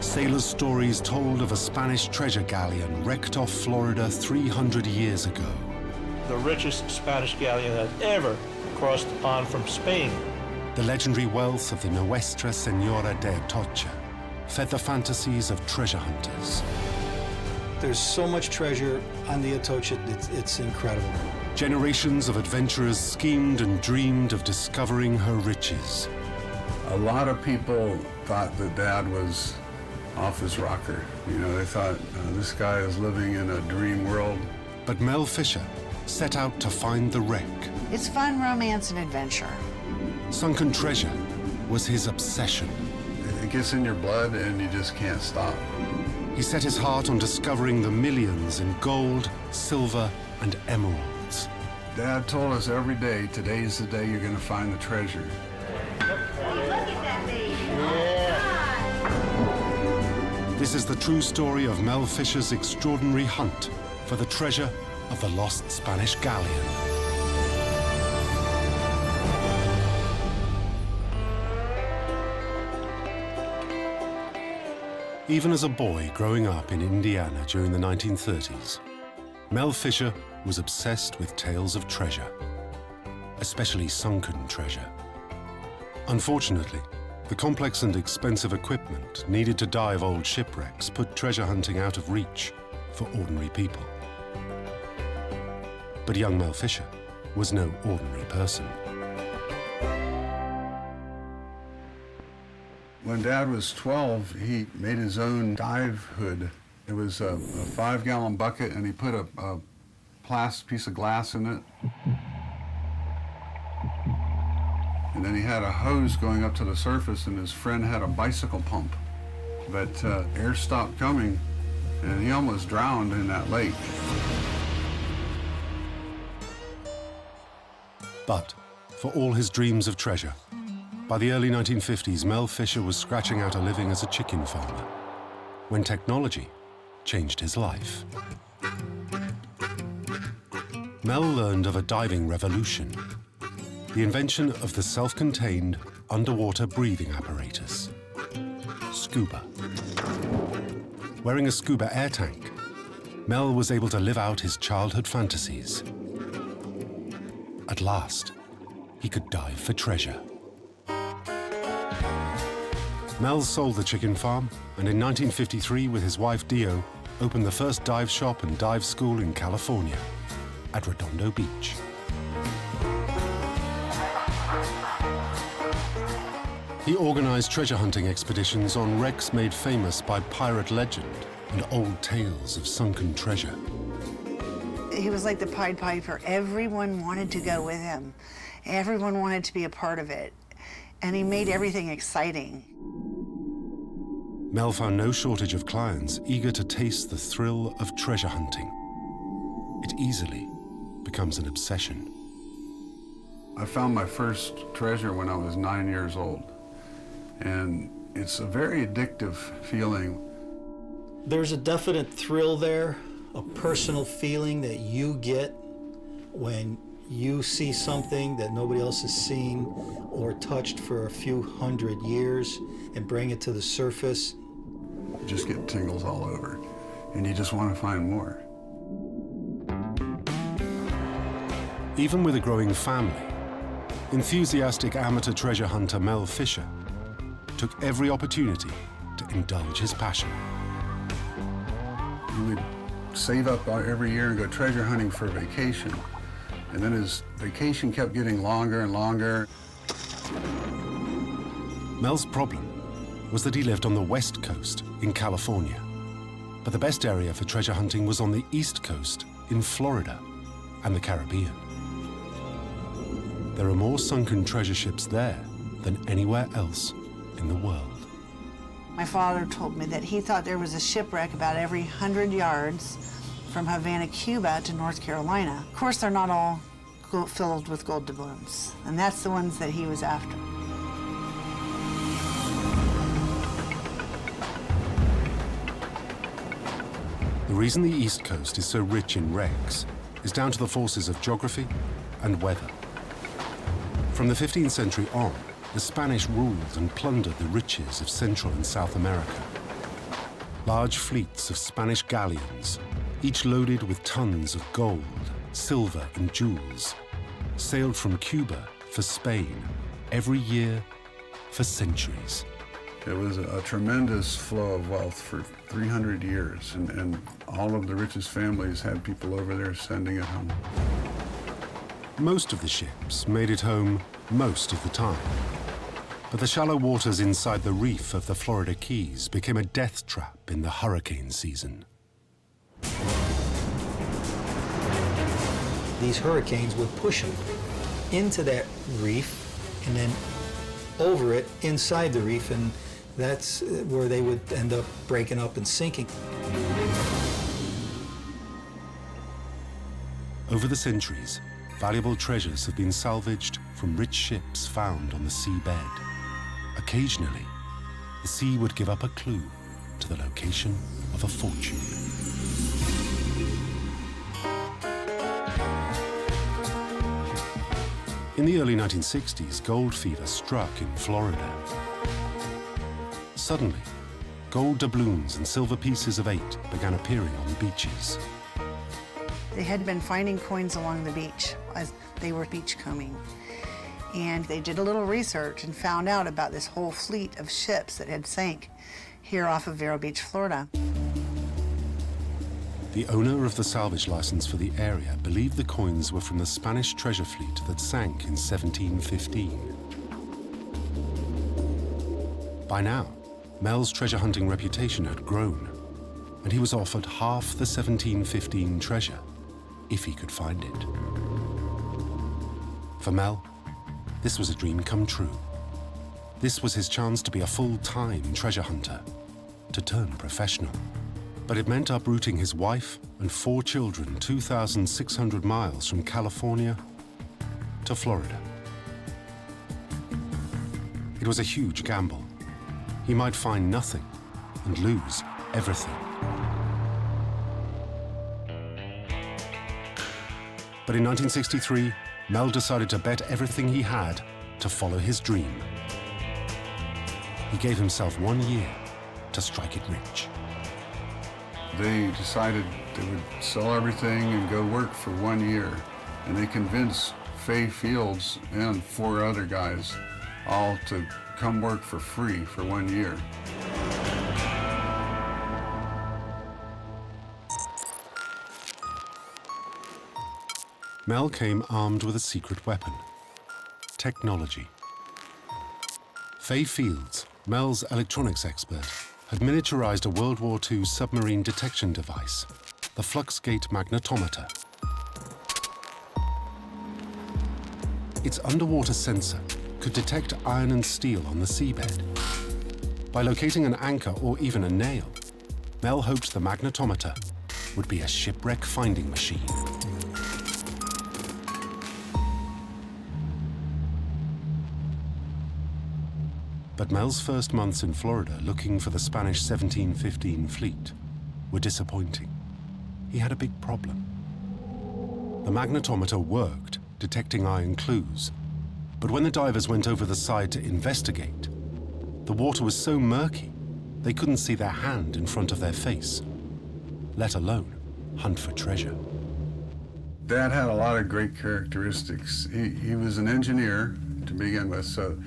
Sailors' stories told of a Spanish treasure galleon wrecked off Florida 300 years ago. The richest Spanish galleon that ever crossed the pond from Spain. The legendary wealth of the Nuestra Señora de Atocha fed the fantasies of treasure hunters. There's so much treasure on the Atocha, it's incredible. Generations of adventurers schemed and dreamed of discovering her riches. A lot of people thought that Dad was off his rocker. You know, they thought, this guy is living in a dream world. But Mel Fisher set out to find the wreck. It's fun, romance, and adventure. Sunken treasure was his obsession. It gets in your blood and you just can't stop. He set his heart on discovering the millions in gold, silver, and emeralds. Dad told us every day, today's the day you're going to find the treasure. Look at that baby. This is the true story of Mel Fisher's extraordinary hunt for the treasure of the lost Spanish galleon. Even as a boy growing up in Indiana during the 1930s, Mel Fisher was obsessed with tales of treasure, especially sunken treasure. Unfortunately, the complex and expensive equipment needed to dive old shipwrecks put treasure hunting out of reach for ordinary people. But young Mel Fisher was no ordinary person. When Dad was 12, he made his own dive hood. It was a 5-gallon bucket, and he put a plastic piece of glass in it. And then he had a hose going up to the surface, and his friend had a bicycle pump. But air stopped coming, and he almost drowned in that lake. But for all his dreams of treasure, by the early 1950s, Mel Fisher was scratching out a living as a chicken farmer, when technology changed his life. Mel learned of a diving revolution, the invention of the self-contained underwater breathing apparatus, scuba. Wearing a scuba air tank, Mel was able to live out his childhood fantasies. At last, he could dive for treasure. Mel sold the chicken farm, and in 1953, with his wife Dio, opened the first dive shop and dive school in California, at Redondo Beach. He organized treasure hunting expeditions on wrecks made famous by pirate legend and old tales of sunken treasure. He was like the Pied Piper. Everyone wanted to go with him. Everyone wanted to be a part of it. And he made everything exciting. Mel found no shortage of clients eager to taste the thrill of treasure hunting. It easily becomes an obsession. I found my first treasure when I was 9 years old. And it's a very addictive feeling. There's a definite thrill there, a personal feeling that you get when you see something that nobody else has seen or touched for a few hundred years and bring it to the surface. You just get tingles all over, and you just want to find more. Even with a growing family, enthusiastic amateur treasure hunter Mel Fisher took every opportunity to indulge his passion. He would save up every year and go treasure hunting for vacation. And then his vacation kept getting longer and longer. Mel's problem was that he lived on the West Coast in California. But the best area for treasure hunting was on the East Coast in Florida and the Caribbean. There are more sunken treasure ships there than anywhere else in the world. My father told me that he thought there was a shipwreck about every 100 yards from Havana, Cuba to North Carolina. Of course, they're not all filled with gold doubloons, and that's the ones that he was after. The reason the East Coast is so rich in wrecks is down to the forces of geography and weather. From the 15th century on, the Spanish ruled and plundered the riches of Central and South America. Large fleets of Spanish galleons, each loaded with tons of gold, silver, and jewels, sailed from Cuba for Spain every year for centuries. It was a tremendous flow of wealth for 300 years, and all of the richest families had people over there sending it home. Most of the ships made it home most of the time. But the shallow waters inside the reef of the Florida Keys became a death trap in the hurricane season. These hurricanes would push them into that reef and then over it inside the reef, and that's where they would end up breaking up and sinking. Over the centuries, valuable treasures have been salvaged from rich ships found on the seabed. Occasionally, the sea would give up a clue to the location of a fortune. In the early 1960s, gold fever struck in Florida. Suddenly, gold doubloons and silver pieces of 8 began appearing on beaches. They had been finding coins along the beach as they were beachcombing. And they did a little research and found out about this whole fleet of ships that had sank here off of Vero Beach, Florida. The owner of the salvage license for the area believed the coins were from the Spanish treasure fleet that sank in 1715. By now, Mel's treasure hunting reputation had grown, and he was offered half the 1715 treasure if he could find it. For Mel, this was a dream come true. This was his chance to be a full-time treasure hunter, to turn professional. But it meant uprooting his wife and 4 children 2,600 miles from California to Florida. It was a huge gamble. He might find nothing and lose everything. But in 1963, Mel decided to bet everything he had to follow his dream. He gave himself 1 year to strike it rich. They decided they would sell everything and go work for 1 year. And they convinced Fay Fields and 4 other guys all to come work for free for 1 year. Mel came armed with a secret weapon: technology. Fay Fields, Mel's electronics expert, had miniaturized a World War II submarine detection device, the Fluxgate magnetometer. Its underwater sensor could detect iron and steel on the seabed. By locating an anchor or even a nail, Mel hoped the magnetometer would be a shipwreck finding machine. But Mel's first months in Florida looking for the Spanish 1715 fleet were disappointing. He had a big problem. The magnetometer worked, detecting iron clues, but when the divers went over the side to investigate, the water was so murky they couldn't see their hand in front of their face, let alone hunt for treasure. Dad had a lot of great characteristics. He was an engineer to begin with, so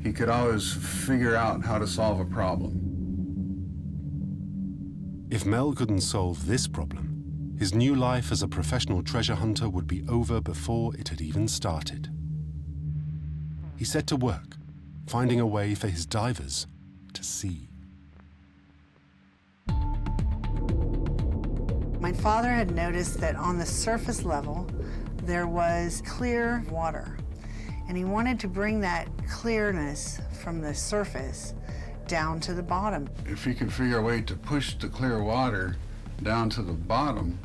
he could always figure out how to solve a problem. If Mel couldn't solve this problem, his new life as a professional treasure hunter would be over before it had even started. He set to work, finding a way for his divers to see. My father had noticed that on the surface level, there was clear water. And he wanted to bring that clearness from the surface down to the bottom. If he could figure a way to push the clear water down to the bottom,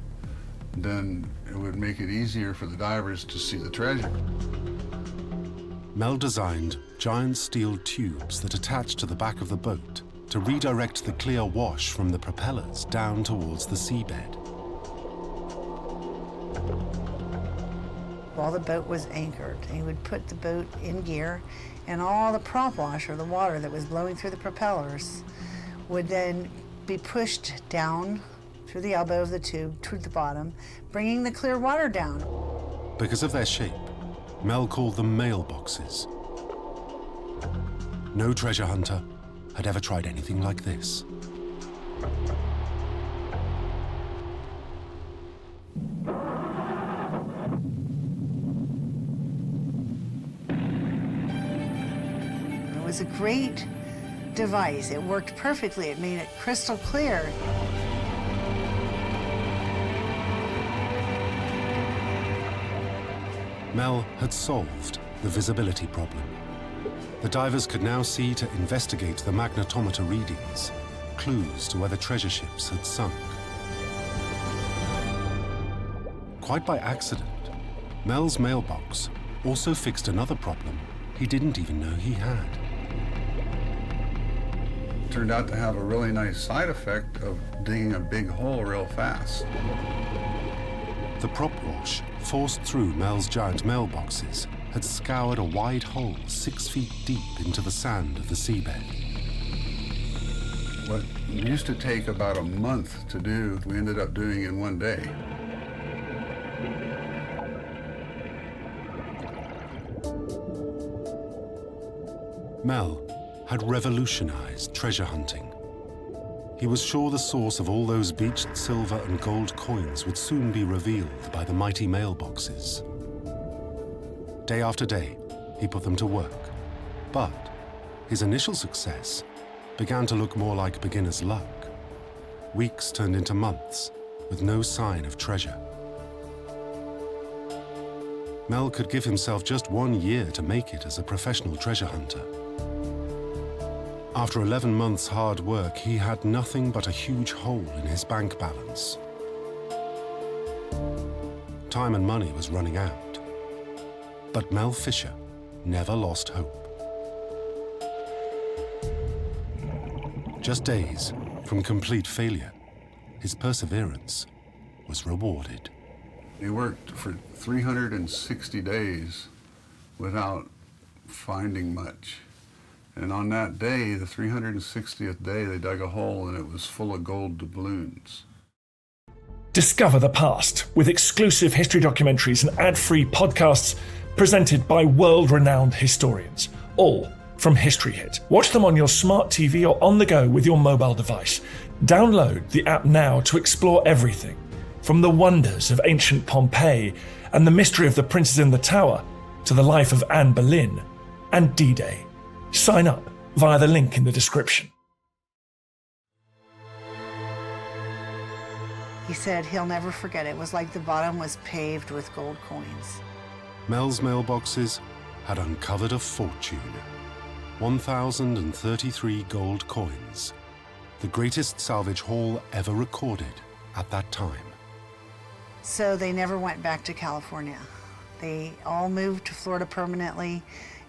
then it would make it easier for the divers to see the treasure. Mel designed giant steel tubes that attached to the back of the boat to redirect the clear wash from the propellers down towards the seabed. While the boat was anchored, he would put the boat in gear, and all the prop wash, or the water that was blowing through the propellers, would then be pushed down through the elbow of the tube to the bottom, bringing the clear water down. Because of their shape, Mel called them mailboxes. No treasure hunter had ever tried anything like this. It was a great device. It worked perfectly. It made it crystal clear. Mel had solved the visibility problem. The divers could now see to investigate the magnetometer readings, clues to where the treasure ships had sunk. Quite by accident, Mel's mailbox also fixed another problem he didn't even know he had. Turned out to have a really nice side effect of digging a big hole real fast. The prop wash, forced through Mel's giant mailboxes, had scoured a wide hole 6 feet deep into the sand of the seabed. What used to take about a month to do, we ended up doing in one day. Mel had revolutionized treasure hunting. He was sure the source of all those beached silver and gold coins would soon be revealed by the mighty mailboxes. Day after day, he put them to work. But his initial success began to look more like beginner's luck. Weeks turned into months, with no sign of treasure. Mel could give himself just 1 year to make it as a professional treasure hunter. After 11 months' hard work, he had nothing but a huge hole in his bank balance. Time and money was running out. But Mel Fisher never lost hope. Just days from complete failure, his perseverance was rewarded. He worked for 360 days without finding much. And on that day, the 360th day, they dug a hole and it was full of gold doubloons. Discover the past with exclusive history documentaries and ad-free podcasts presented by world-renowned historians, all from History Hit. Watch them on your smart TV or on the go with your mobile device. Download the app now to explore everything, from the wonders of ancient Pompeii and the mystery of the princes in the tower to the life of Anne Boleyn and D-Day. Sign up via the link in the description. He said he'll never forget it. It was like the bottom was paved with gold coins. Mel's mailboxes had uncovered a fortune. 1,033 gold coins, the greatest salvage haul ever recorded at that time. So they never went back to California. They all moved to Florida permanently.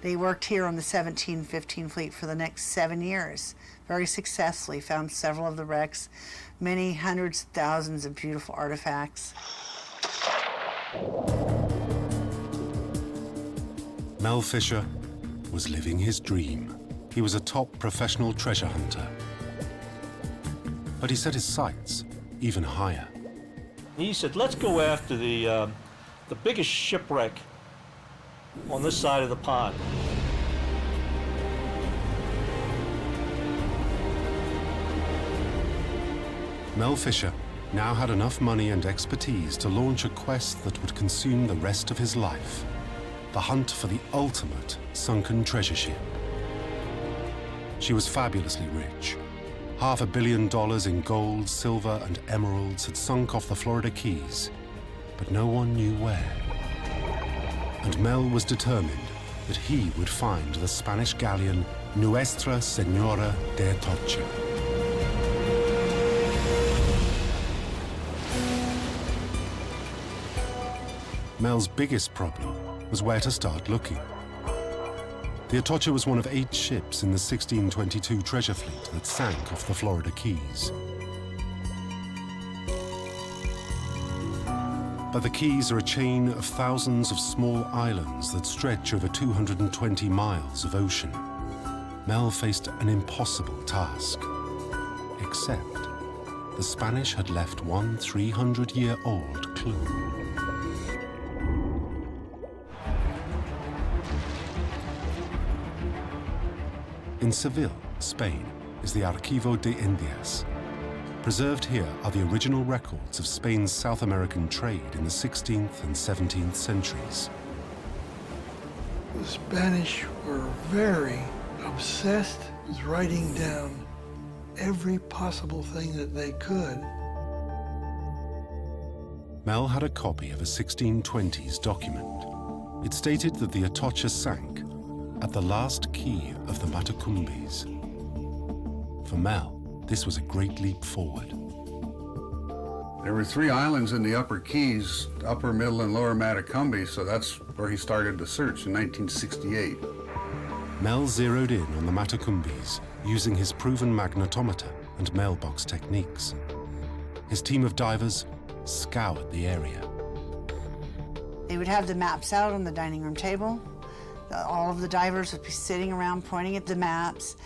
They worked here on the 1715 fleet for the next 7 years, very successfully, found several of the wrecks, many hundreds, thousands of beautiful artifacts. Mel Fisher was living his dream. He was a top professional treasure hunter. But he set his sights even higher. He said, let's go after the biggest shipwreck on this side of the pond. Mel Fisher now had enough money and expertise to launch a quest that would consume the rest of his life. The hunt for the ultimate sunken treasure ship. She was fabulously rich. $500 million in gold, silver, and emeralds had sunk off the Florida Keys, but no one knew where. And Mel was determined that he would find the Spanish galleon Nuestra Señora de Atocha. Mel's biggest problem was where to start looking. The Atocha was one of 8 ships in the 1622 treasure fleet that sank off the Florida Keys. But the Keys are a chain of thousands of small islands that stretch over 220 miles of ocean. Mel faced an impossible task, except the Spanish had left one 300-year-old clue. In Seville, Spain, is the Archivo de Indias. Preserved here are the original records of Spain's South American trade in the 16th and 17th centuries. The Spanish were very obsessed with writing down every possible thing that they could. Mel had a copy of a 1620s document. It stated that the Atocha sank at the last key of the Matacumbis. For Mel, this was a great leap forward. There were 3 islands in the Upper Keys, Upper, Middle, and Lower Matacumbi, so that's where he started the search in 1968. Mel zeroed in on the Matacumbis using his proven magnetometer and mailbox techniques. His team of divers scoured the area. They would have the maps out on the dining room table. All of the divers would be sitting around pointing at the maps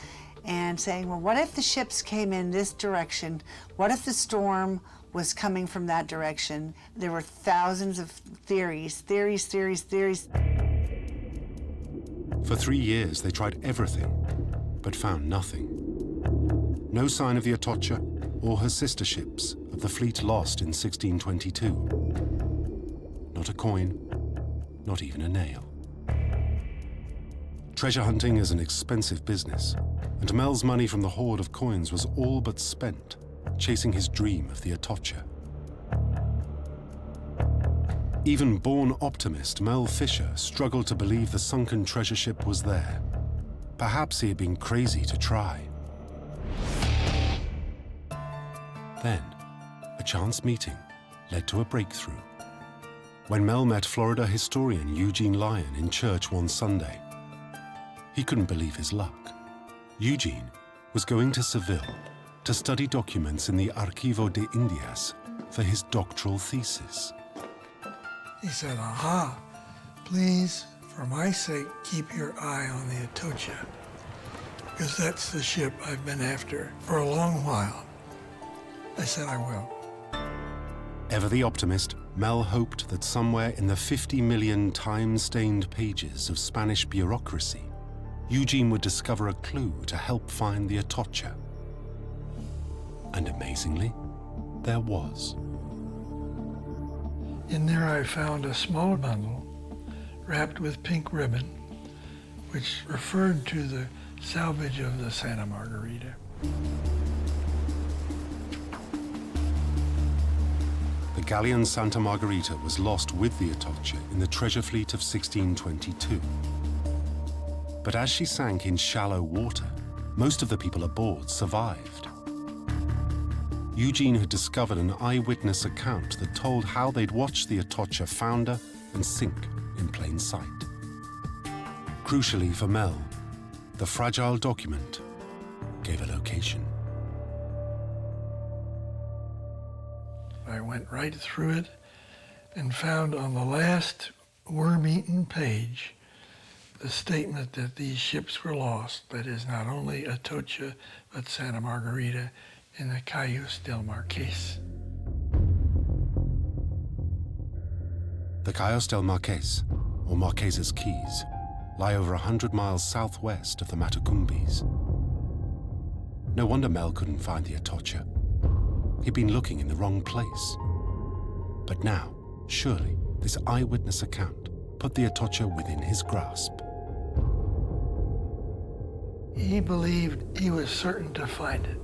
and saying, well, what if the ships came in this direction? What if the storm was coming from that direction? There were thousands of theories. For 3 years, they tried everything, but found nothing. No sign of the Atocha or her sister ships of the fleet lost in 1622. Not a coin, not even a nail. Treasure hunting is an expensive business, and Mel's money from the hoard of coins was all but spent chasing his dream of the Atocha. Even born optimist Mel Fisher struggled to believe the sunken treasure ship was there. Perhaps he had been crazy to try. Then, a chance meeting led to a breakthrough. When Mel met Florida historian Eugene Lyon in church one Sunday, he couldn't believe his luck. Eugene was going to Seville to study documents in the Archivo de Indias for his doctoral thesis. He said, aha, please, for my sake, keep your eye on the Atocha, because that's the ship I've been after for a long while. I said, I will. Ever the optimist, Mel hoped that somewhere in the 50 million time-stained pages of Spanish bureaucracy, Eugene would discover a clue to help find the Atocha. And amazingly, there was. In there I found a small bundle wrapped with pink ribbon, which referred to the salvage of the Santa Margarita. The Galleon Santa Margarita was lost with the Atocha in the treasure fleet of 1622. But as she sank in shallow water, most of the people aboard survived. Eugene had discovered an eyewitness account that told how they'd watched the Atocha founder and sink in plain sight. Crucially for Mel, the fragile document gave a location. I went right through it and found on the last worm-eaten page the statement that these ships were lost, that is, not only Atocha, but Santa Margarita in the Cayos del Marqués. The Cayos del Marqués, or Marquesas Keys, lie over 100 miles southwest of the Matacumbis. No wonder Mel couldn't find the Atocha. He'd been looking in the wrong place. But now, surely, this eyewitness account put the Atocha within his grasp. He believed he was certain to find it.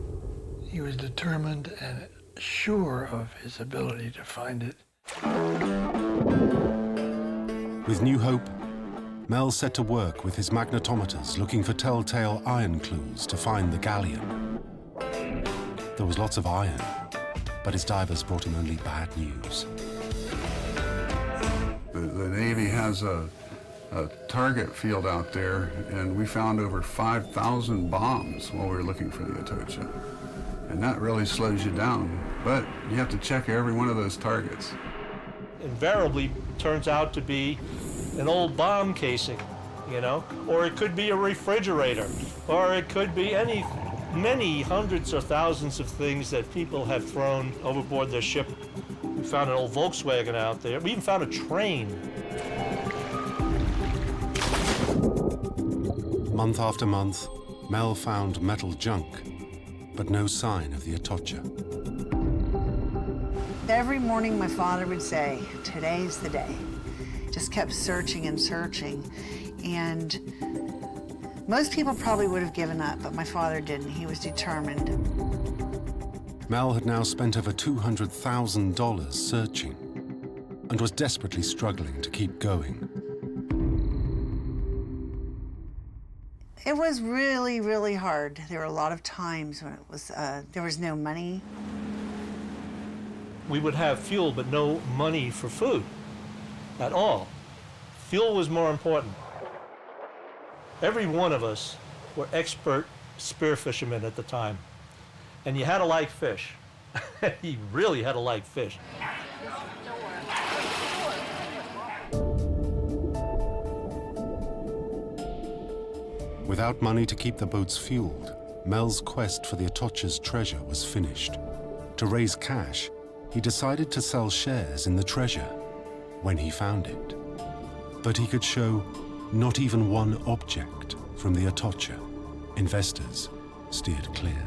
He was determined and sure of his ability to find it. With new hope, Mel set to work with his magnetometers looking for telltale iron clues to find the Galleon. There was lots of iron, but his divers brought him only bad news. The Navy has a target field out there, and we found over 5,000 bombs while we were looking for the Atocha. And that really slows you down, but you have to check every one of those targets. Invariably turns out to be an old bomb casing, you know, or it could be a refrigerator, or it could be any many hundreds or thousands of things that people have thrown overboard their ship. We found an old Volkswagen out there. We even found a train. Month after month, Mel found metal junk, but no sign of the Atocha. Every morning my father would say, "Today's the day." Just kept searching and searching. And most people probably would have given up, but my father didn't. He was determined. Mel had now spent over $200,000 searching and was desperately struggling to keep going. It was really, really hard. There were a lot of times when there was no money. We would have fuel, but no money for food at all. Fuel was more important. Every one of us were expert spear fishermen at the time. And you had to like fish. You really had to like fish. Without money to keep the boats fueled, Mel's quest for the Atocha's treasure was finished. To raise cash, he decided to sell shares in the treasure when he found it. But he could show not even one object from the Atocha. Investors steered clear.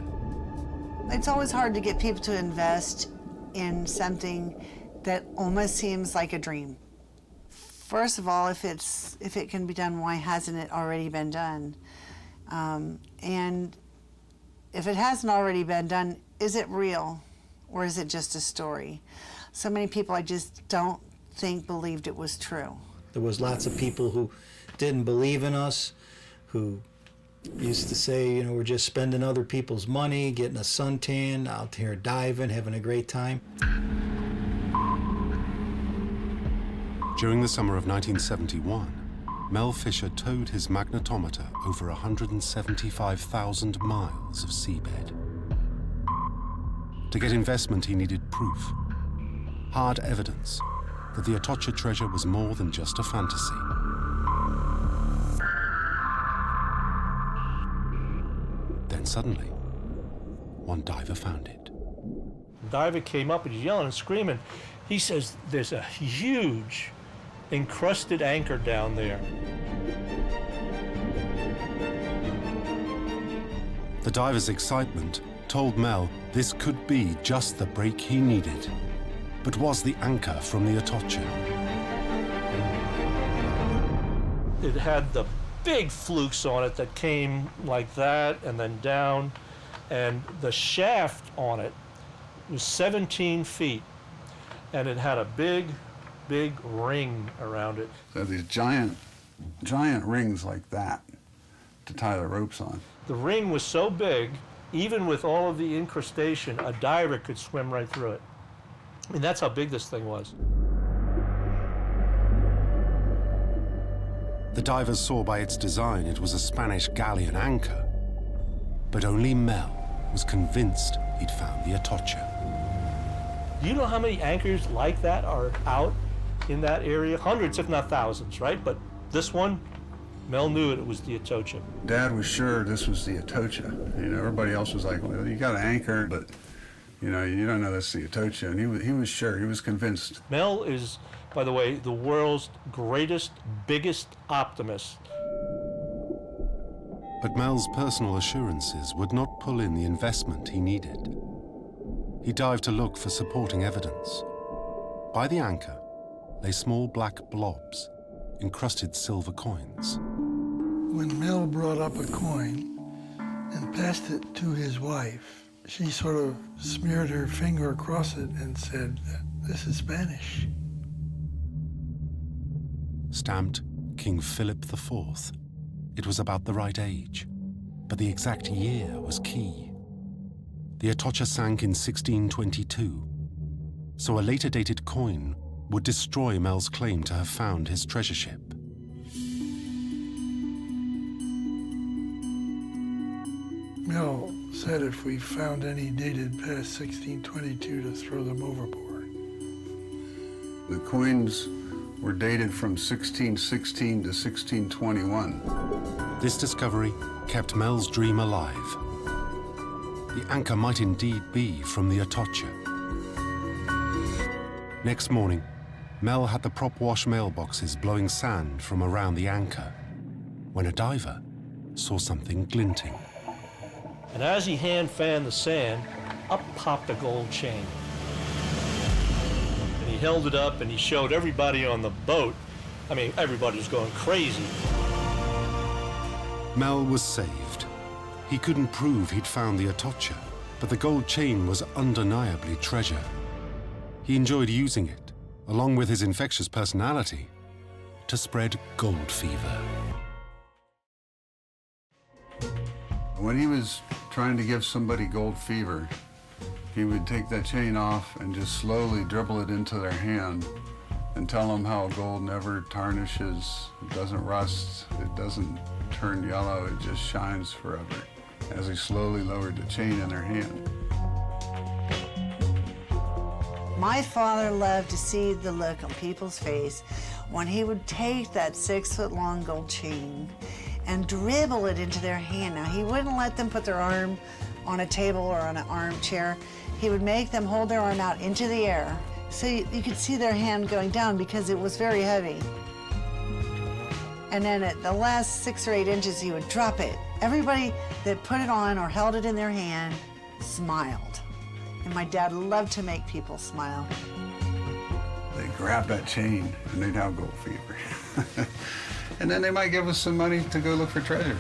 It's always hard to get people to invest in something that almost seems like a dream. First of all, if it can be done, why hasn't it already been done? And if it hasn't already been done, is it real or is it just a story? So many people I just don't think believed it was true. There was lots of people who didn't believe in us, who used to say, you know, we're just spending other people's money, getting a suntan, out here diving, having a great time. During the summer of 1971, Mel Fisher towed his magnetometer over 175,000 miles of seabed. To get investment, he needed proof, hard evidence that the Atocha treasure was more than just a fantasy. Then suddenly, one diver found it. The diver came up and he's yelling and screaming. He says, "There's a huge encrusted anchor down there." The diver's excitement told Mel this could be just the break he needed. But was the anchor from the Atocha? It had the big flukes on it that came like that and then down, and the shaft on it was 17 feet, and it had a big ring around it. So these giant rings like that to tie the ropes on. The ring was so big, even with all of the incrustation, a diver could swim right through it. I mean, that's how big this thing was. The divers saw by its design it was a Spanish galleon anchor. But only Mel was convinced he'd found the Atocha. Do you know how many anchors like that are out in that area? Hundreds, if not thousands, right? But this one, Mel knew it was the Atocha. Dad was sure this was the Atocha. You know, everybody else was like, well, you got an anchor, but you know, you don't know that's the Atocha. And he was sure, he was convinced. Mel is, by the way, the world's greatest, biggest optimist. But Mel's personal assurances would not pull in the investment he needed. He dived to look for supporting evidence. By the anchor lay small black blobs, encrusted silver coins. When Mel brought up a coin and passed it to his wife, she sort of smeared her finger across it and said, "This is Spanish." Stamped King Philip IV. It was about the right age, but the exact year was key. The Atocha sank in 1622, so a later dated coin would destroy Mel's claim to have found his treasure ship. Mel said if we found any dated past 1622 to throw them overboard. The coins were dated from 1616 to 1621. This discovery kept Mel's dream alive. the anchor might indeed be from the Atocha. Next morning, Mel had the prop wash mailboxes blowing sand from around the anchor when a diver saw something glinting. And as he hand fanned the sand, up popped a gold chain. And he held it up and he showed everybody on the boat. I mean, everybody was going crazy. Mel was saved. He couldn't prove he'd found the Atocha, but the gold chain was undeniably treasure. He enjoyed using it, along with his infectious personality, to spread gold fever. When he was trying to give somebody gold fever, he would take that chain off and just slowly dribble it into their hand and tell them how gold never tarnishes, it doesn't rust, it doesn't turn yellow, it just shines forever, as he slowly lowered the chain in their hand. My father loved to see the look on people's face when he would take that 6-foot-long gold chain and dribble it into their hand. Now, he wouldn't let them put their arm on a table or on an armchair. He would make them hold their arm out into the air so you could see their hand going down because it was very heavy. And then at the last 6 or 8 inches, he would drop it. Everybody that put it on or held it in their hand smiled. And my dad loved to make people smile. They'd grab that chain and they'd have gold fever. And then they might give us some money to go look for treasure.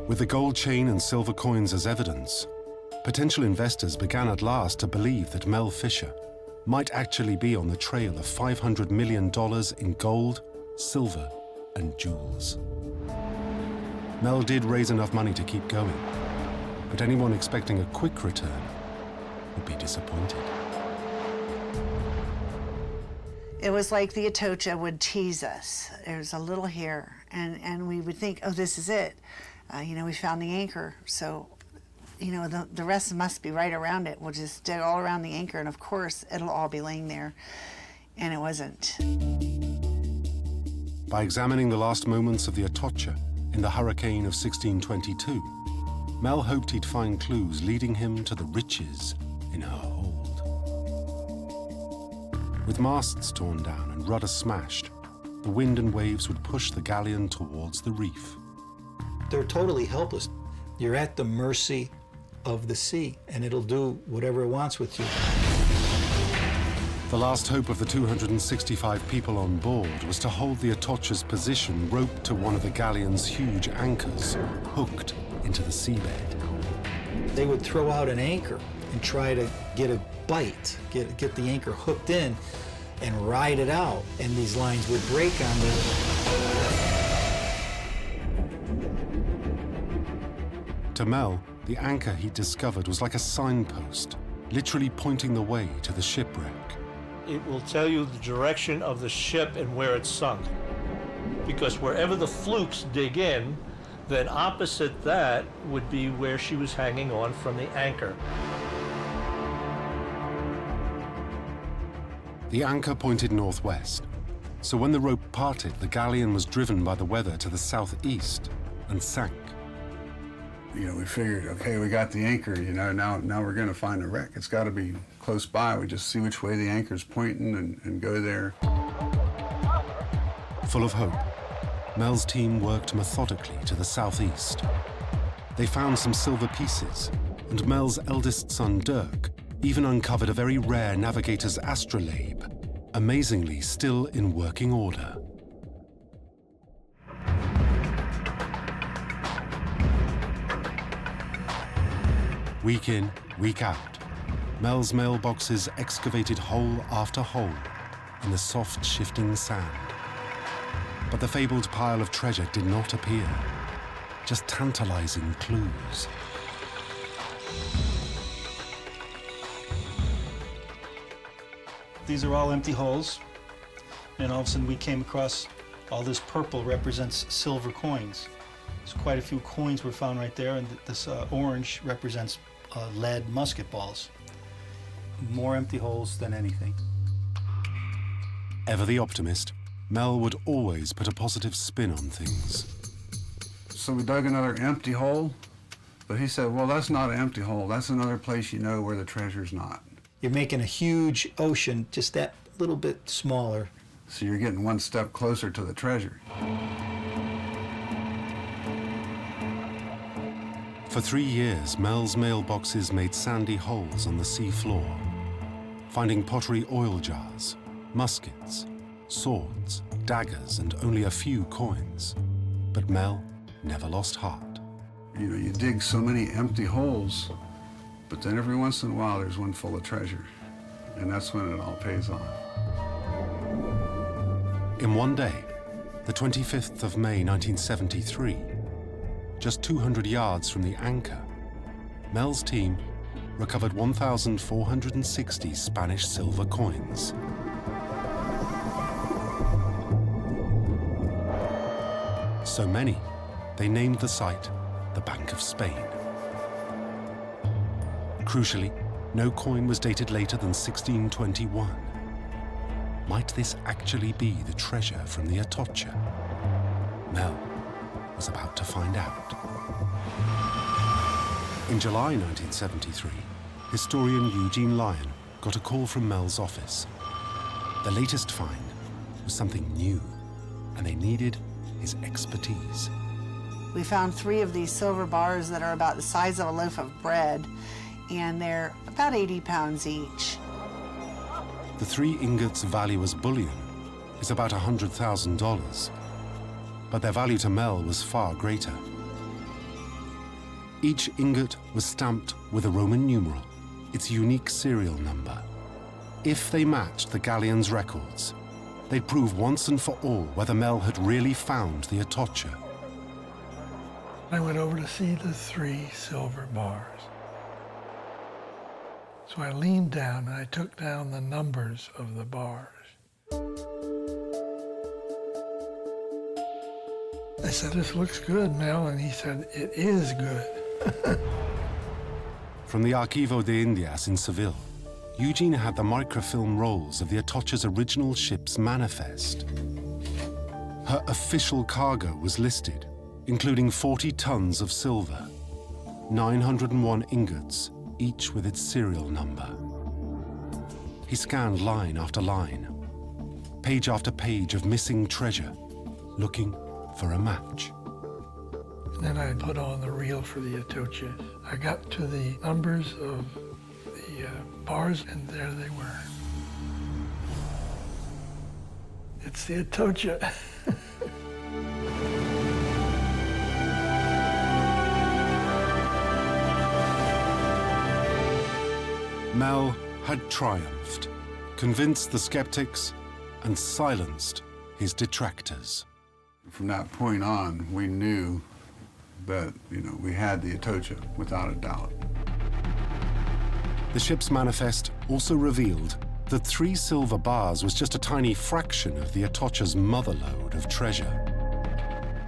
With the gold chain and silver coins as evidence, potential investors began at last to believe that Mel Fisher might actually be on the trail of $500 million in gold, silver, and jewels. Mel did raise enough money to keep going, but anyone expecting a quick return would be disappointed. It was like the Atocha would tease us. There was a little hair, and we would think, oh, this is it. We found the anchor, so, the rest must be right around it. We'll just dig all around the anchor, and of course, it'll all be laying there. And it wasn't. By examining the last moments of the Atocha in the hurricane of 1622, Mel hoped he'd find clues leading him to the riches in her hold. With masts torn down and rudder smashed, the wind and waves would push the Galleon towards the reef. They're totally helpless. You're at the mercy of the sea, and it'll do whatever it wants with you. The last hope of the 265 people on board was to hold the Atocha's position roped to one of the Galleon's huge anchors, hooked into the seabed. They would throw out an anchor and try to get a bite, get the anchor hooked in and ride it out, and these lines would break on them. To Mel, the anchor he discovered was like a signpost, literally pointing the way to the shipwreck. It will tell you the direction of the ship and where it's sunk. Because wherever the flukes dig in, then opposite that would be where she was hanging on from the anchor. The anchor pointed northwest, so when the rope parted, the Galleon was driven by the weather to the southeast and sank. We figured, okay, we got the anchor, now we're going to find the wreck. It's got to be close by. We just see which way the anchor's pointing and go there. Full of hope, Mel's team worked methodically to the southeast. They found some silver pieces, and Mel's eldest son, Dirk, even uncovered a very rare navigator's astrolabe, amazingly still in working order. Week in, week out, Mel's mailboxes excavated hole after hole in the soft, shifting sand. But the fabled pile of treasure did not appear, just tantalizing clues. These are all empty holes, and all of a sudden we came across all this purple represents silver coins. There's quite a few coins were found right there, and this orange represents lead musket balls. More empty holes than anything. Ever the optimist, Mel would always put a positive spin on things. So we dug another empty hole, but he said, well, that's not an empty hole. That's another place you know where the treasure's not. You're making a huge ocean just that little bit smaller. So you're getting one step closer to the treasure. For 3 years, Mel's mailboxes made sandy holes on the sea floor, finding pottery oil jars, muskets, swords, daggers, and only a few coins. But Mel never lost heart. You know, you dig so many empty holes, but then every once in a while there's one full of treasure, and that's when it all pays off. In one day, the 25th of May 1973, just 200 yards from the anchor, Mel's team recovered 1,460 Spanish silver coins. So many, they named the site the Bank of Spain. Crucially, no coin was dated later than 1621. Might this actually be the treasure from the Atocha? Mel was about to find out. In July 1973, historian Eugene Lyon got a call from Mel's office. The latest find was something new, and they needed his expertise. We found 3 of these silver bars that are about the size of a loaf of bread, and they're about 80 pounds each. The 3 ingots' value as bullion is about $100,000, but their value to Mel was far greater. Each ingot was stamped with a Roman numeral, its unique serial number. If they matched the Galleon's records, they'd prove once and for all whether Mel had really found the Atocha. I went over to see the 3 silver bars. So I leaned down and I took down the numbers of the bars. I said, "This looks good, Mel," and he said, "It is good." From the Archivo de Indias in Seville, Eugene had the microfilm rolls of the Atocha's original ship's manifest. Her official cargo was listed, including 40 tons of silver, 901 ingots, each with its serial number. He scanned line after line, page after page of missing treasure, looking for a match. Then I put on the reel for the Atocha. I got to the numbers of the bars, and there they were. It's the Atocha. Mel had triumphed, convinced the skeptics, and silenced his detractors. From that point on, we knew that, we had the Atocha, without a doubt. The ship's manifest also revealed that 3 silver bars was just a tiny fraction of the Atocha's motherload of treasure.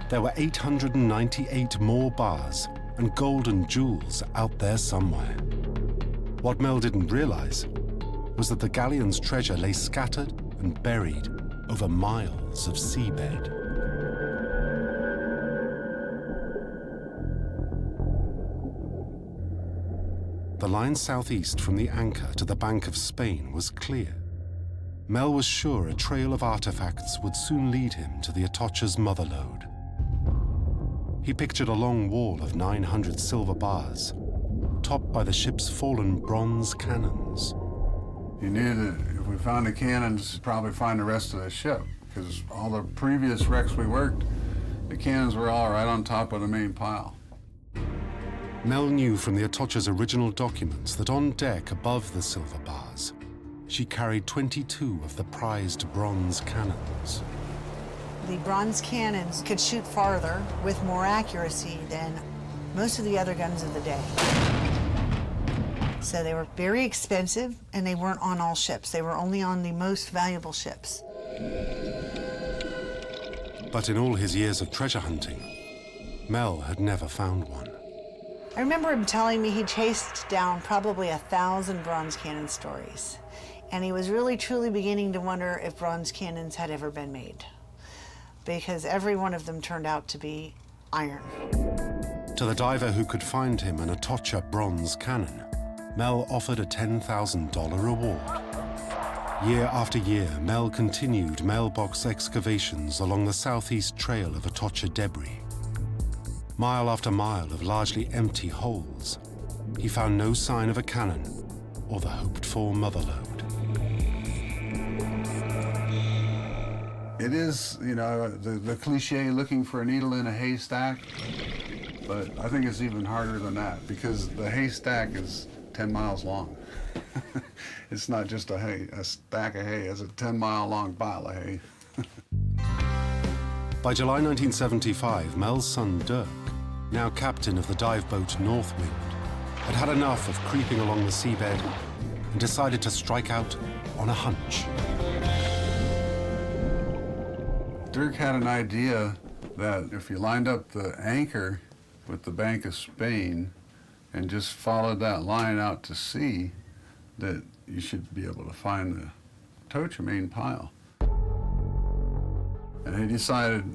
There were 898 more bars and gold and jewels out there somewhere. What Mel didn't realize was that the Galleon's treasure lay scattered and buried over miles of seabed. The line southeast from the anchor to the Bank of Spain was clear. Mel was sure a trail of artifacts would soon lead him to the Atocha's motherload. He pictured a long wall of 900 silver bars, topped by the ship's fallen bronze cannons. He knew that if we found the cannons, we'd probably find the rest of the ship, because all the previous wrecks we worked, the cannons were all right on top of the main pile. Mel knew from the Atocha's original documents that on deck above the silver bars, she carried 22 of the prized bronze cannons. The bronze cannons could shoot farther with more accuracy than most of the other guns of the day. So they were very expensive, and they weren't on all ships. They were only on the most valuable ships. But in all his years of treasure hunting, Mel had never found one. I remember him telling me he chased down probably 1,000 bronze cannon stories. And he was really truly beginning to wonder if bronze cannons had ever been made, because every one of them turned out to be iron. To the diver who could find him an Atocha bronze cannon, Mel offered a $10,000 reward. Year after year, Mel continued mailbox excavations along the southeast trail of Atocha debris. Mile after mile of largely empty holes, he found no sign of a cannon or the hoped-for motherload. It is, you know, the cliche looking for a needle in a haystack, but I think it's even harder than that because the haystack is 10 miles long. It's not just a stack of hay, it's a 10-mile-long pile of hay. By July 1975, Mel's son Dirk, now captain of the dive boat Northwind, had had enough of creeping along the seabed and decided to strike out on a hunch. Dirk had an idea that if you lined up the anchor with the Bank of Spain and just followed that line out to sea, that you should be able to find the Atocha main pile. And he decided,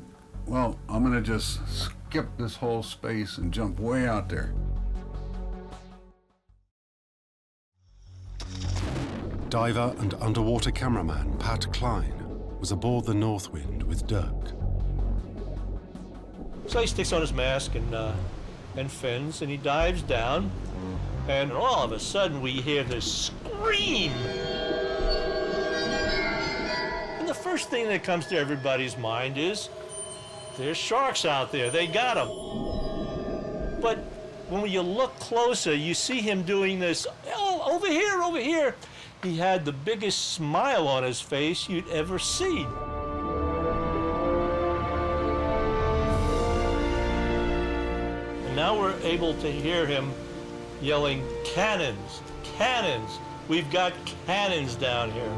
well, I'm gonna just skip this whole space and jump way out there. Diver and underwater cameraman Pat Klein was aboard the Northwind with Dirk. So he sticks on his mask and fins, and he dives down, and all of a sudden we hear this scream. And the first thing that comes to everybody's mind is, there's sharks out there, they got them. But when you look closer, you see him doing this, oh, over here, over here. He had the biggest smile on his face you'd ever seen. And now we're able to hear him yelling, "Cannons, cannons, we've got cannons down here."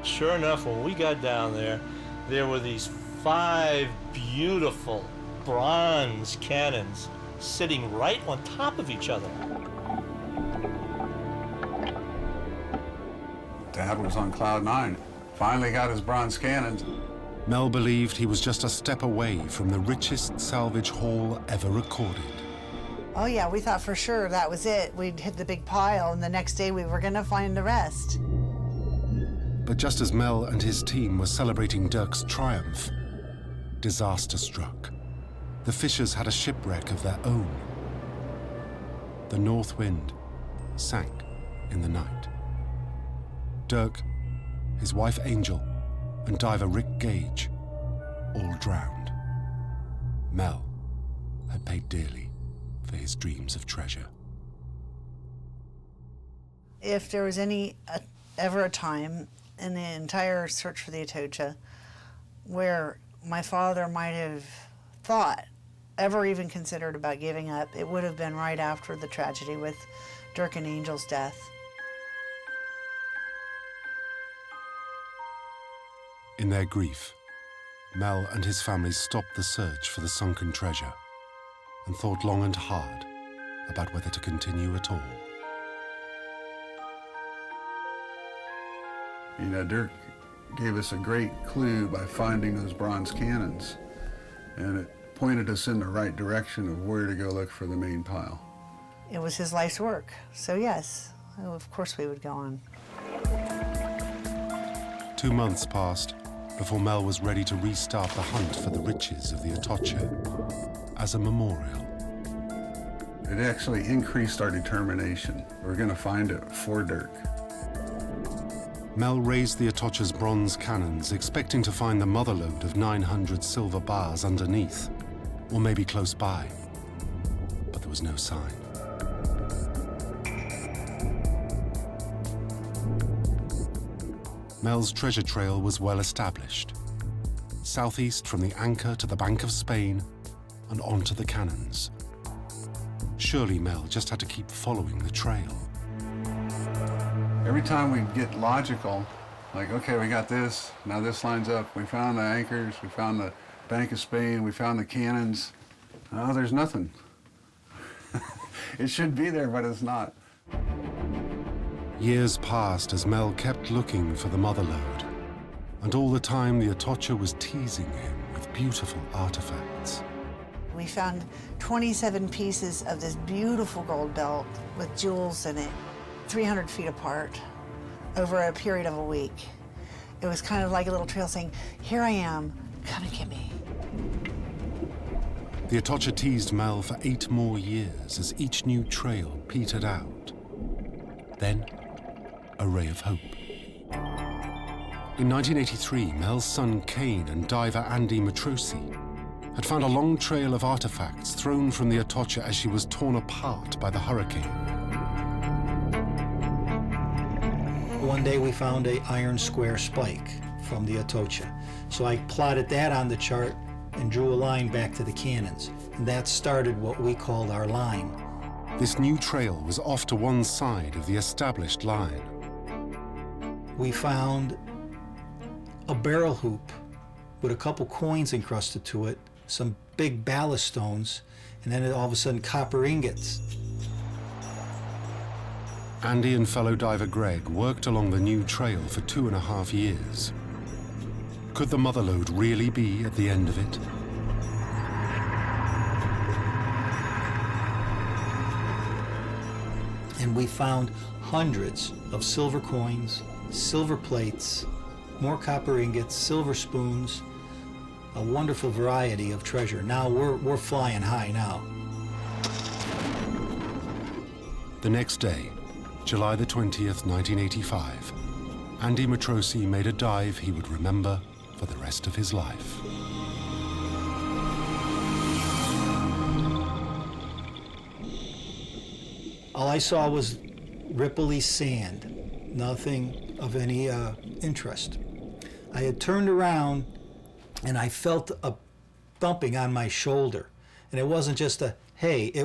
Sure enough, when we got down there, there were these 5 beautiful bronze cannons sitting right on top of each other. Dad was on cloud 9. Finally got his bronze cannons. Mel believed he was just a step away from the richest salvage haul ever recorded. Oh yeah, we thought for sure that was it. We'd hit the big pile, and the next day we were gonna find the rest. But just as Mel and his team were celebrating Dirk's triumph, disaster struck. The Fishers had a shipwreck of their own. The Northwind sank in the night. Dirk, his wife Angel, and diver Rick Gage all drowned. Mel had paid dearly for his dreams of treasure. If there was ever a time in the entire search for the Atocha where my father might have thought, ever even considered about giving up, it would have been right after the tragedy with Dirk and Angel's death. In their grief, Mel and his family stopped the search for the sunken treasure and thought long and hard about whether to continue at all. You know, Dirk gave us a great clue by finding those bronze cannons, and it pointed us in the right direction of where to go look for the main pile. It was his life's work, so yes, of course we would go on. 2 months passed before Mel was ready to restart the hunt for the riches of the Atocha as a memorial. It actually increased our determination. We're going to find it for Dirk. Mel raised the Atocha's bronze cannons, expecting to find the motherload of 900 silver bars underneath, or maybe close by. But there was no sign. Mel's treasure trail was well established. Southeast from the anchor to the Bank of Spain and onto the cannons. Surely Mel just had to keep following the trail. Every time we get logical, like, okay, we got this, now this lines up, we found the anchors, we found the Bank of Spain, we found the cannons. Oh, there's nothing. It should be there, but it's not. Years passed as Mel kept looking for the motherload, and all the time the Atocha was teasing him with of beautiful artifacts. We found 27 pieces of this beautiful gold belt with jewels in it, 300 feet apart, over a period of a week. It was kind of like a little trail saying, here I am, come and get me. The Atocha teased Mel for 8 more years as each new trail petered out. Then, a ray of hope. In 1983, Mel's son Kane and diver Andy Matrosi had found a long trail of artifacts thrown from the Atocha as she was torn apart by the hurricane. One day we found an iron square spike from the Atocha. So I plotted that on the chart and drew a line back to the cannons. And that started what we called our line. This new trail was off to one side of the established line. We found a barrel hoop with a couple coins encrusted to it, some big ballast stones, and then all of a sudden copper ingots. Andy and fellow diver Greg worked along the new trail for 2.5 years. Could the motherload really be at the end of it? And we found hundreds of silver coins, silver plates, more copper ingots, silver spoons, a wonderful variety of treasure. Now we're flying high now. The next day, July the 20th, 1985, Andy Matrosi made a dive he would remember for the rest of his life. All I saw was ripply sand, nothing of any interest. I had turned around and I felt a thumping on my shoulder. And it wasn't just a, hey, he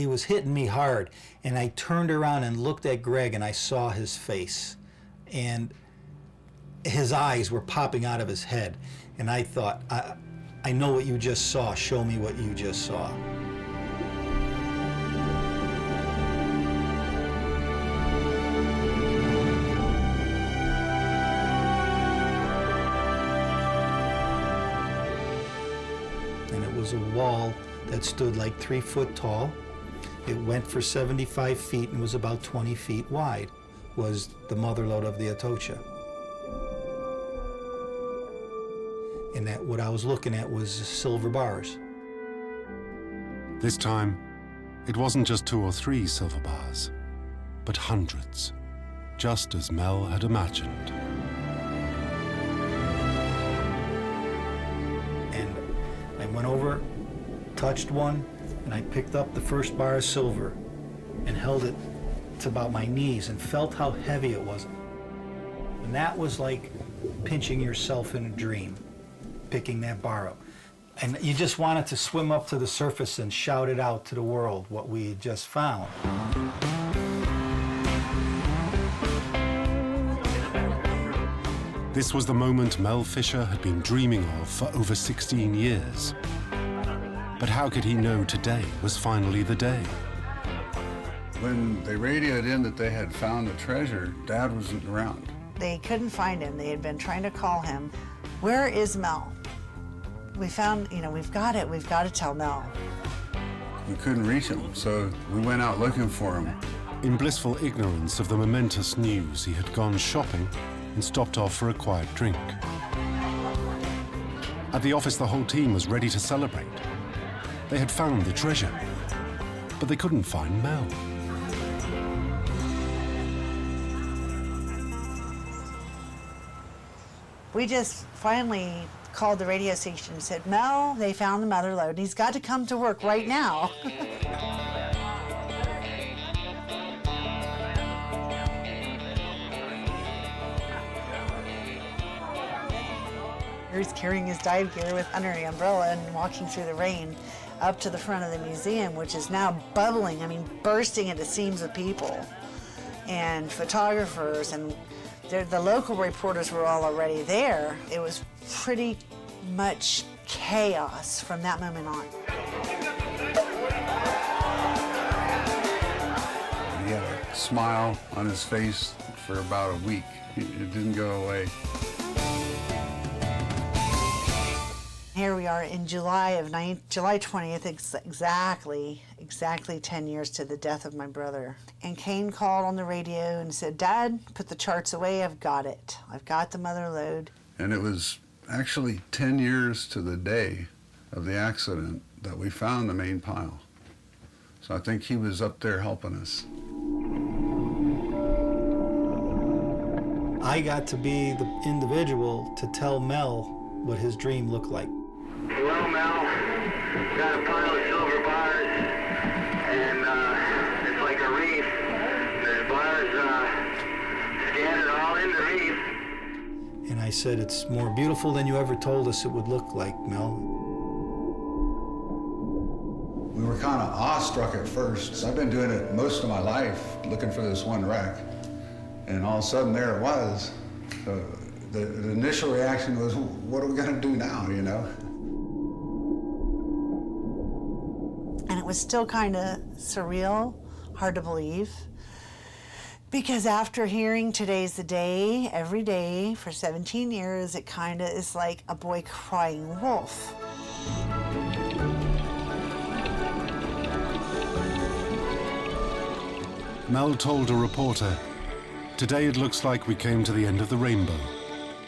was hitting me hard. And I turned around and looked at Greg and I saw his face. And his eyes were popping out of his head. And I thought, I know what you just saw. Show me what you just saw. A wall that stood like 3 foot tall. It went for 75 feet and was about 20 feet wide, was the motherload of the Atocha. And that what I was looking at was silver bars. This time, it wasn't just 2 or 3 silver bars, but hundreds, just as Mel had imagined. I went over, touched one, and I picked up the first bar of silver and held it to about my knees and felt how heavy it was. And that was like pinching yourself in a dream, picking that bar up. And you just wanted to swim up to the surface and shout it out to the world, what we had just found. This was the moment Mel Fisher had been dreaming of for over 16 years. But how could he know today was finally the day? When they radioed in that they had found the treasure, Dad wasn't around. They couldn't find him. They had been trying to call him. Where is Mel? We found, we've got it. We've got to tell Mel. We couldn't reach him, so we went out looking for him. In blissful ignorance of the momentous news, he had gone shopping and stopped off for a quiet drink. At the office, the whole team was ready to celebrate. They had found the treasure, but they couldn't find Mel. We just finally called the radio station and said, Mel, they found the motherload. He's got to come to work right now. He was carrying his dive gear under the umbrella and walking through the rain up to the front of the museum, which is now bubbling, bursting at the seams of people and photographers, and the local reporters were all already there. It was pretty much chaos from that moment on. He had a smile on his face for about a week. It didn't go away. Here we are in July 20th, exactly 10 years to the death of my brother. And Kane called on the radio and said, "Dad, put the charts away, I've got it. I've got the motherload." And it was actually 10 years to the day of the accident that we found the main pile. So I think he was up there helping us. I got to be the individual to tell Mel what his dream looked like. Hello, Mel. Got a pile of silver bars, and it's like a reef. There's bars scattered all in the reef. And I said, "It's more beautiful than you ever told us it would look like, Mel." We were kind of awestruck at first. I've been doing it most of my life, looking for this one wreck. And all of a sudden, there it was. The initial reaction was, what are we going to do now, you know? And it was still kind of surreal, hard to believe. Because after hearing "Today's the Day" every day for 17 years, it kind of is like a boy crying wolf. Mel told a reporter, "Today it looks like we came to the end of the rainbow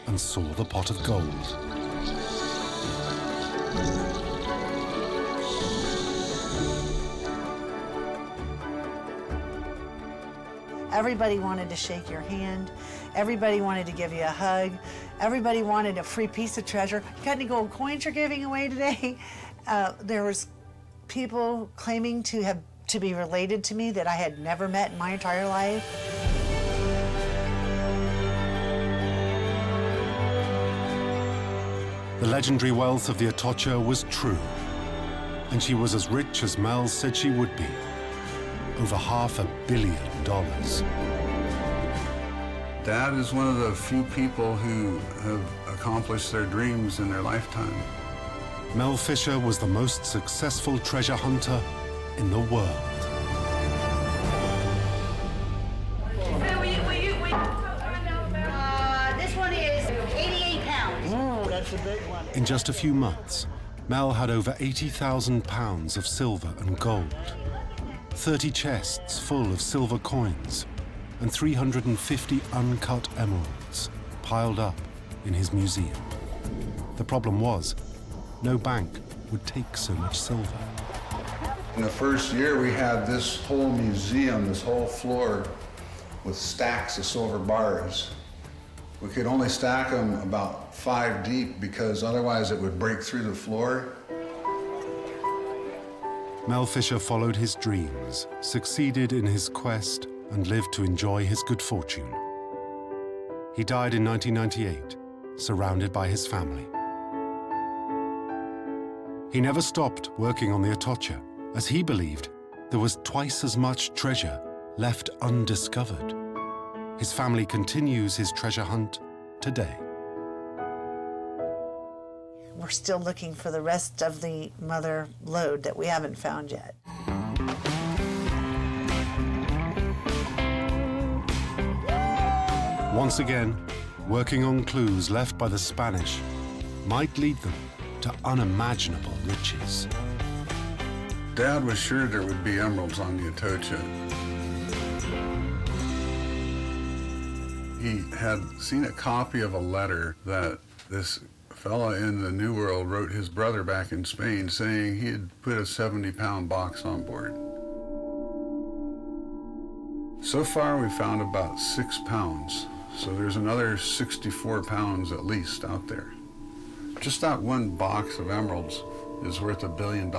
and saw the pot of gold." Everybody wanted to shake your hand. Everybody wanted to give you a hug. Everybody wanted a free piece of treasure. "Got any gold coins you're giving away today?" There was people claiming to be related to me that I had never met in my entire life. The legendary wealth of the Atocha was true, and she was as rich as Mel said she would be. Over $500 million. Dad is one of the few people who have accomplished their dreams in their lifetime. Mel Fisher was the most successful treasure hunter in the world. This one is 88 pounds. Ooh, that's a big one. In just a few months, Mel had over 80,000 pounds of silver and gold, 30 chests full of silver coins, and 350 uncut emeralds piled up in his museum. The problem was, no bank would take so much silver. In the first year, we had this whole museum, this whole floor with stacks of silver bars. We could only stack them about 5 deep because otherwise it would break through the floor. Mel Fisher followed his dreams, succeeded in his quest, and lived to enjoy his good fortune. He died in 1998, surrounded by his family. He never stopped working on the Atocha, as he believed there was twice as much treasure left undiscovered. His family continues his treasure hunt today. We're still looking for the rest of the mother lode that we haven't found yet. Once again, working on clues left by the Spanish might lead them to unimaginable riches. Dad was sure there would be emeralds on the Atocha. He had seen a copy of a letter that this fella in the New World wrote his brother back in Spain saying he had put a 70-pound box on board. So far, we found about 6 pounds, so there's another 64 pounds at least out there. Just that one box of emeralds is worth $1 billion,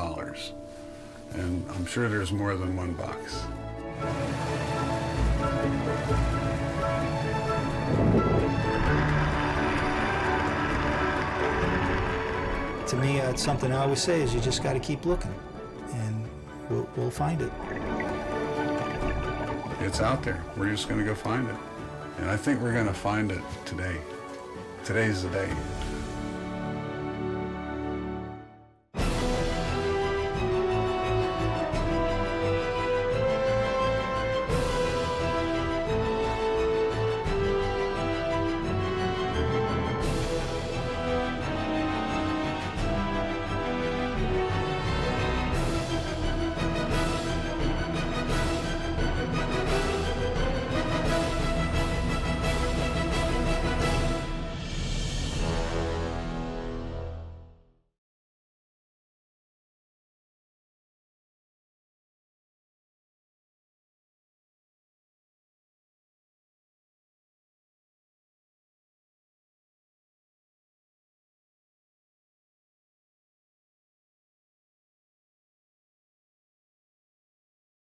and I'm sure there's more than one box. To me, it's something I always say is you just got to keep looking, and we'll find it. It's out there. We're just going to go find it. And I think we're going to find it today. Today's the day.